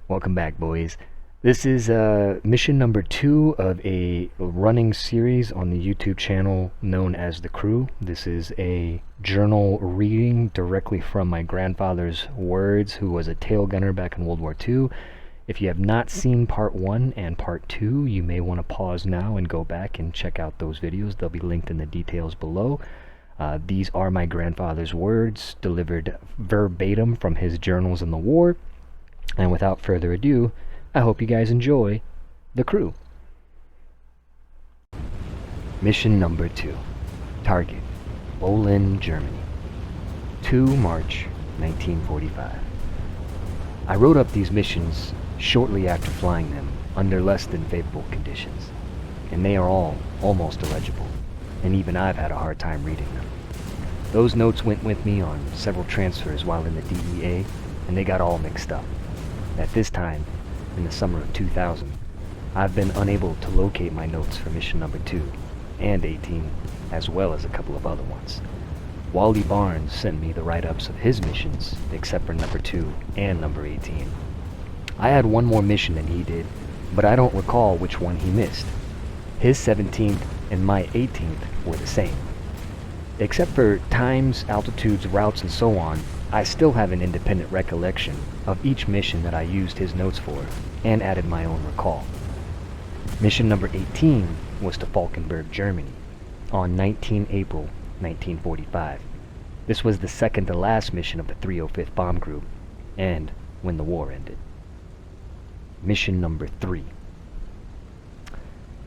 Welcome back, boys. This is mission number 2 of a running series on the YouTube channel known as The Crew. This is a journal reading directly from my grandfather's words, who was a tail gunner back in World War II. If you have not seen part 1 and part 2, you may want to pause now and go back and check out those videos. They'll be linked in the details below. These are my grandfather's words, delivered verbatim from his journals in the war. And without further ado, I hope you guys enjoy The Crew. Mission number 2. Target: Bohlen, Germany. 2 March 1945. I wrote up these missions shortly after flying them under less than favorable conditions, and they are all almost illegible, and even I've had a hard time reading them. Those notes went with me on several transfers while in the DEA, and they got all mixed up. At this time, in the summer of 2000, I've been unable to locate my notes for mission number 2 and 18, as well as a couple of other ones. Wally Barnes sent me the write-ups of his missions, except for number 2 and number 18. I had one more mission than he did, but I don't recall which one he missed. His 17th and my 18th were the same. Except for times, altitudes, routes, and so on, I still have an independent recollection of each mission that I used his notes for, and added my own recall. Mission number 18 was to Falkenberg, Germany, on 19 April 1945. This was the second to last mission of the 305th Bomb Group, and when the war ended. Mission number 3.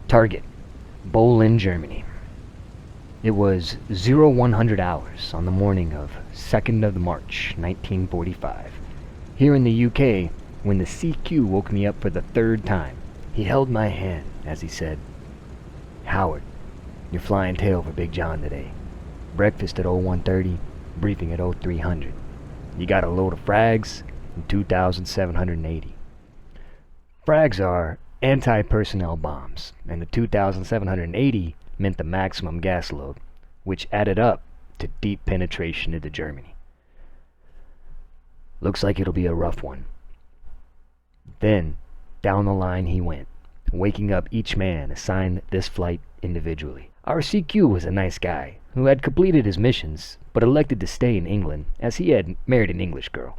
Target: Bohlen, Germany. It was 0100 hours on the morning of 2nd of March 1945. Here in the UK, when the CQ woke me up for the 3rd time, he held my hand as he said, "Howard, you're flying tail for Big John today. Breakfast at 0130, briefing at 0300. You got a load of frags and 2,780. Frags are anti-personnel bombs, and the 2,780 meant the maximum gas load, which added up to deep penetration into Germany. Looks like it'll be a rough one." Then, down the line he went, waking up each man assigned this flight individually. Our CQ was a nice guy, who had completed his missions, but elected to stay in England, as he had married an English girl.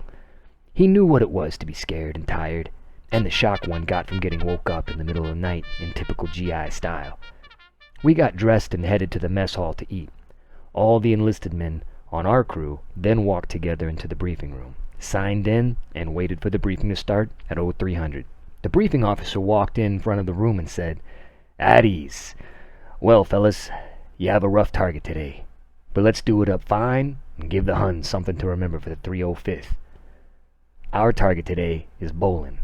He knew what it was to be scared and tired, and the shock one got from getting woke up in the middle of the night in typical GI style. We got dressed and headed to the mess hall to eat. All the enlisted men on our crew then walked together into the briefing room, signed in, and waited for the briefing to start at 0300. The briefing officer walked in front of the room and said, "At ease. Well, fellas, you have a rough target today, but let's do it up fine and give the Huns something to remember for the 305th. Our target today is Bohlen.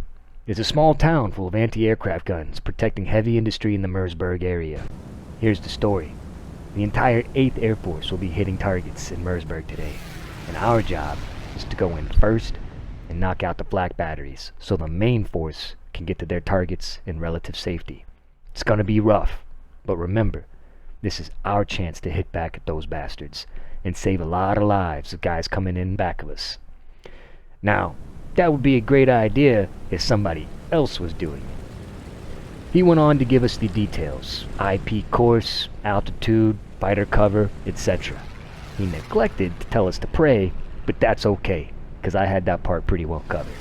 It's a small town full of anti-aircraft guns protecting heavy industry in the Mersburg area. Here's the story. The entire 8th Air Force will be hitting targets in Mersburg today, and our job is to go in first and knock out the flak batteries so the main force can get to their targets in relative safety. It's gonna be rough, but remember, this is our chance to hit back at those bastards and save a lot of lives of guys coming in back of us. Now, that would be a great idea if somebody else was doing it." He went on to give us the details: IP course, altitude, fighter cover, etc. He neglected to tell us to pray, but that's okay, because I had that part pretty well covered.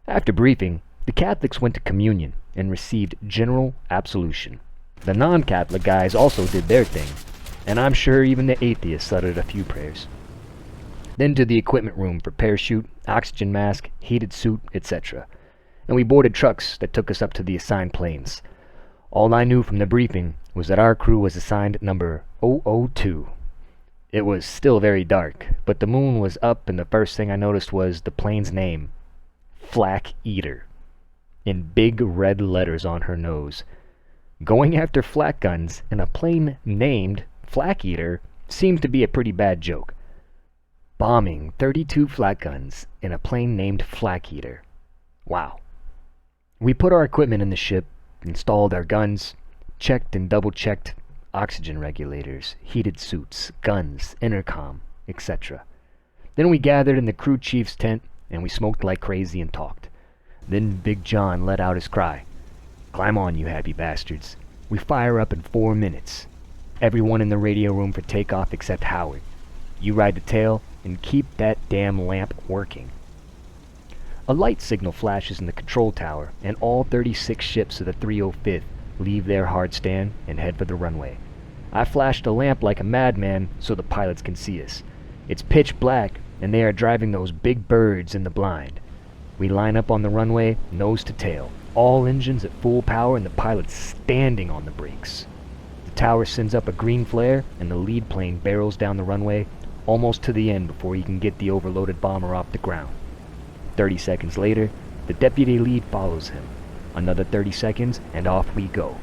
After briefing, the Catholics went to communion and received general absolution. The non-Catholic guys also did their thing, and I'm sure even the atheists uttered a few prayers. Then to the equipment room for parachute, oxygen mask, heated suit, etc. And we boarded trucks that took us up to the assigned planes. All I knew from the briefing was that our crew was assigned number 002. It was still very dark, but the moon was up, and the first thing I noticed was the plane's name, Flak Eater, in big red letters on her nose. Going after flak guns in a plane named Flak Eater seemed to be a pretty bad joke. Bombing 32 flak guns in a plane named Flak Eater. Wow. We put our equipment in the ship, installed our guns, checked and double-checked oxygen regulators, heated suits, guns, intercom, etc. Then we gathered in the crew chief's tent, and we smoked like crazy and talked. Then Big John let out his cry. "Climb on, you happy bastards. We fire up in 4 minutes. Everyone in the radio room for takeoff except Howard. You ride the tail and keep that damn lamp working." A light signal flashes in the control tower, and all 36 ships of the 305th leave their hard stand and head for the runway. I flashed a lamp like a madman so the pilots can see us. It's pitch black, and they are driving those big birds in the blind. We line up on the runway, nose to tail, all engines at full power and the pilots standing on the brakes. The tower sends up a green flare, and the lead plane barrels down the runway, almost to the end before he can get the overloaded bomber off the ground. 30 seconds later, the deputy lead follows him. Another 30 seconds, and off we go.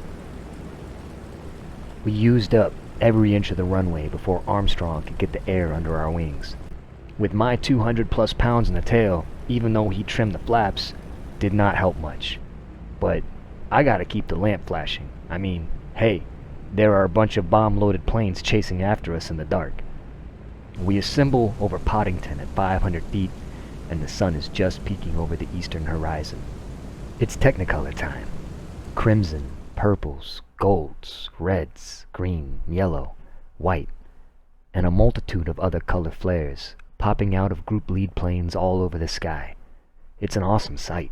We used up every inch of the runway before Armstrong could get the air under our wings. With my 200+ pounds in the tail, even though he trimmed the flaps, did not help much. But I gotta keep the lamp flashing. I mean, hey, there are a bunch of bomb-loaded planes chasing after us in the dark. We assemble over Poddington at 500 feet, and the sun is just peeking over the eastern horizon. It's Technicolor time. Crimson, purples, golds, reds, green, yellow, white, and a multitude of other color flares popping out of group lead planes all over the sky. It's an awesome sight.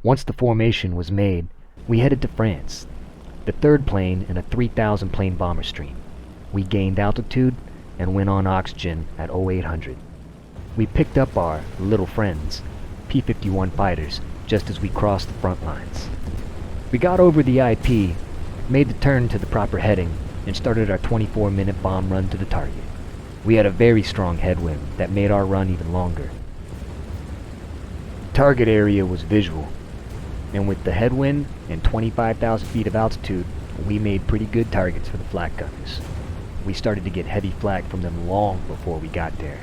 Once the formation was made, we headed to France, the third plane in a 3,000 plane bomber stream. We gained altitude and went on oxygen at 0800. We picked up our little friends, P-51 fighters, just as we crossed the front lines. We got over the IP, made the turn to the proper heading, and started our 24-minute bomb run to the target. We had a very strong headwind that made our run even longer. The target area was visual, and with the headwind and 25,000 feet of altitude, we made pretty good targets for the flak gunners. We started to get heavy flak from them long before we got there.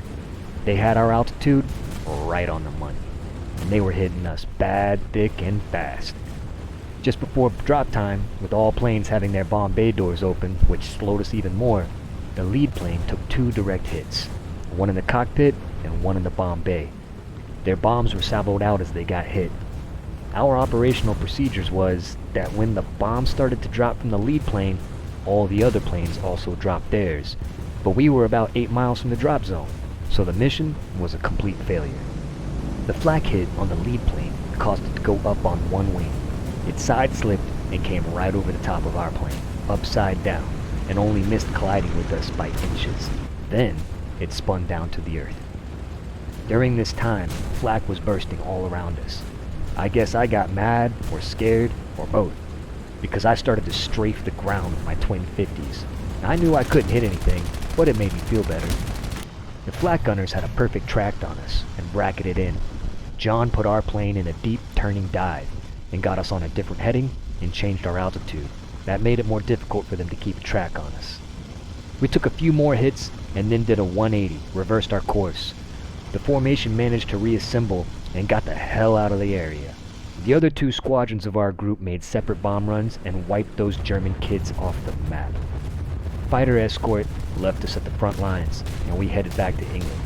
They had our altitude right on the money, and they were hitting us bad, thick, and fast. Just before drop time, with all planes having their bomb bay doors open, which slowed us even more, the lead plane took 2 direct hits, one in the cockpit and one in the bomb bay. Their bombs were salvoed out as they got hit. Our operational procedures was that when the bombs started to drop from the lead plane, all the other planes also dropped theirs, but we were about 8 miles from the drop zone, so the mission was a complete failure. The flak hit on the lead plane caused it to go up on one wing. It side-slipped and came right over the top of our plane, upside down, and only missed colliding with us by inches. Then, it spun down to the earth. During this time, flak was bursting all around us. I guess I got mad, or scared, or both, because I started to strafe the ground with my twin 50s. I knew I couldn't hit anything, but it made me feel better. The flak gunners had a perfect track on us and bracketed in. John put our plane in a deep turning dive and got us on a different heading and changed our altitude. That made it more difficult for them to keep a track on us. We took a few more hits and then did a 180, reversed our course. The formation managed to reassemble and got the hell out of the area. The other 2 squadrons of our group made separate bomb runs and wiped those German kids off the map. Fighter escort left us at the front lines, and we headed back to England.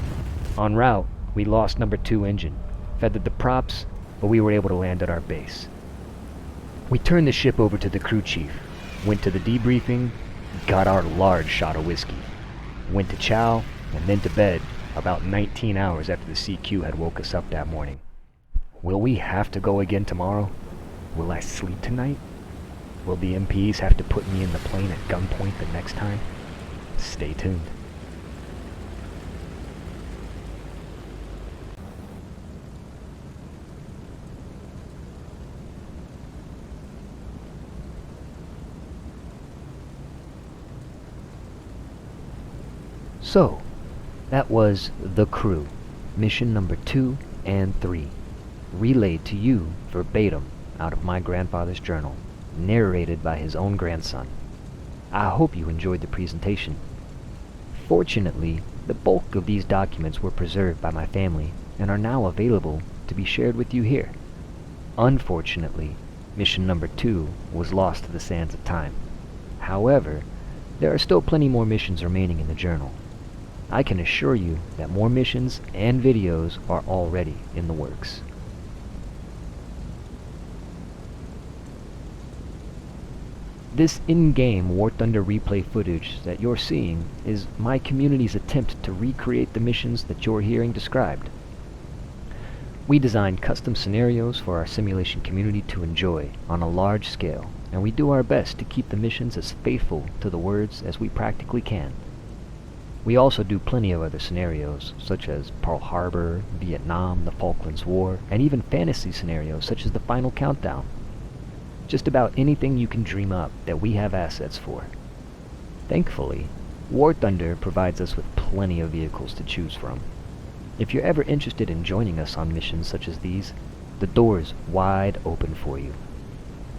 En route, we lost number 2 engine, feathered the props, but we were able to land at our base. We turned the ship over to the crew chief, went to the debriefing, got our large shot of whiskey, went to chow, and then to bed about 19 hours after the CQ had woke us up that morning. Will we have to go again tomorrow? Will I sleep tonight? Will the MPs have to put me in the plane at gunpoint the next time? Stay tuned. So, that was The Crew, mission number 2 and 3, relayed to you verbatim out of my grandfather's journal, narrated by his own grandson. I hope you enjoyed the presentation. Fortunately, the bulk of these documents were preserved by my family and are now available to be shared with you here. Unfortunately, mission number 2 was lost to the sands of time. However, there are still plenty more missions remaining in the journal. I can assure you that more missions and videos are already in the works. This in-game War Thunder replay footage that you're seeing is my community's attempt to recreate the missions that you're hearing described. We designed custom scenarios for our simulation community to enjoy on a large scale, and we do our best to keep the missions as faithful to the words as we practically can. We also do plenty of other scenarios, such as Pearl Harbor, Vietnam, the Falklands War, and even fantasy scenarios such as the Final Countdown. Just about anything you can dream up that we have assets for. Thankfully, War Thunder provides us with plenty of vehicles to choose from. If you're ever interested in joining us on missions such as these, the door is wide open for you.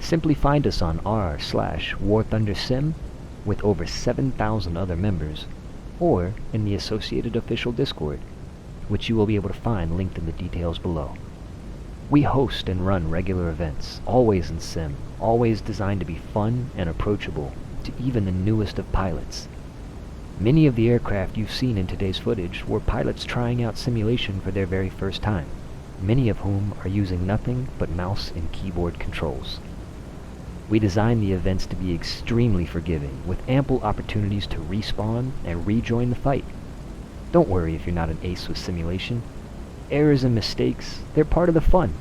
Simply find us on r/War Thunder Sim with over 7,000 other members, or in the associated official Discord, which you will be able to find linked in the details below. We host and run regular events, always in Sim, always designed to be fun and approachable to even the newest of pilots. Many of the aircraft you've seen in today's footage were pilots trying out simulation for their very first time, many of whom are using nothing but mouse and keyboard controls. We designed the events to be extremely forgiving, with ample opportunities to respawn and rejoin the fight. Don't worry if you're not an ace with simulation. Errors and mistakes, they're part of the fun.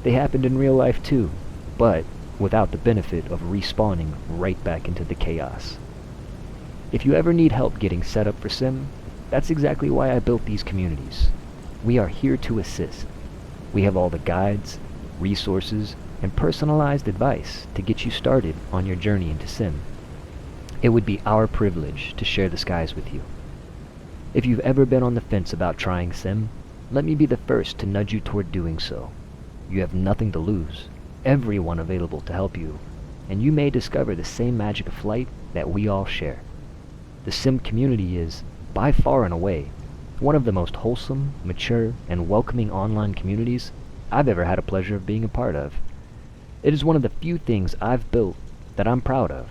They happened in real life too, but without the benefit of respawning right back into the chaos. If you ever need help getting set up for Sim, that's exactly why I built these communities. We are here to assist. We have all the guides, resources, and personalized advice to get you started on your journey into Sim. It would be our privilege to share the skies with you. If you've ever been on the fence about trying Sim, let me be the first to nudge you toward doing so. You have nothing to lose, everyone available to help you, and you may discover the same magic of flight that we all share. The Sim community is, by far and away, one of the most wholesome, mature, and welcoming online communities I've ever had a pleasure of being a part of. It is one of the few things I've built that I'm proud of.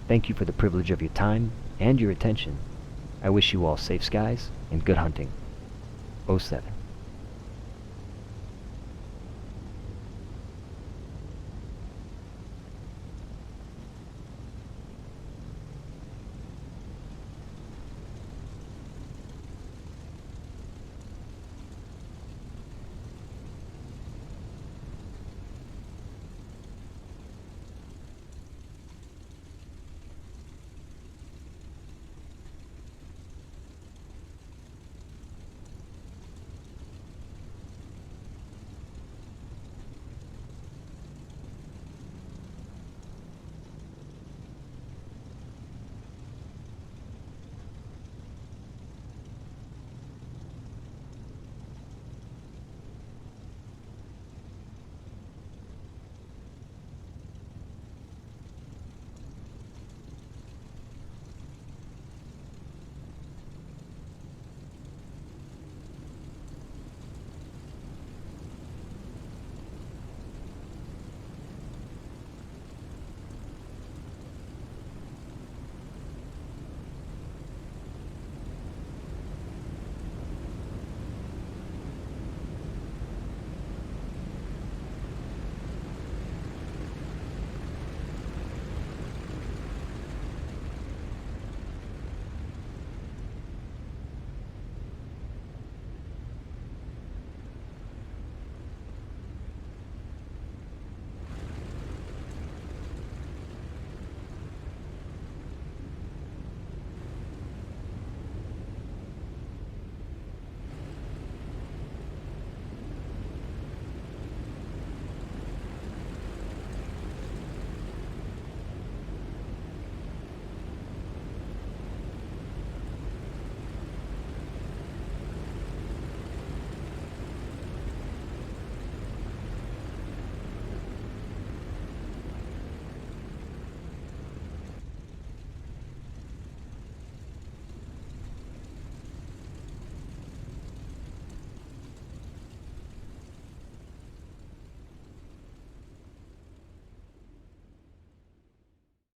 Thank you for the privilege of your time and your attention. I wish you all safe skies and good hunting. 07.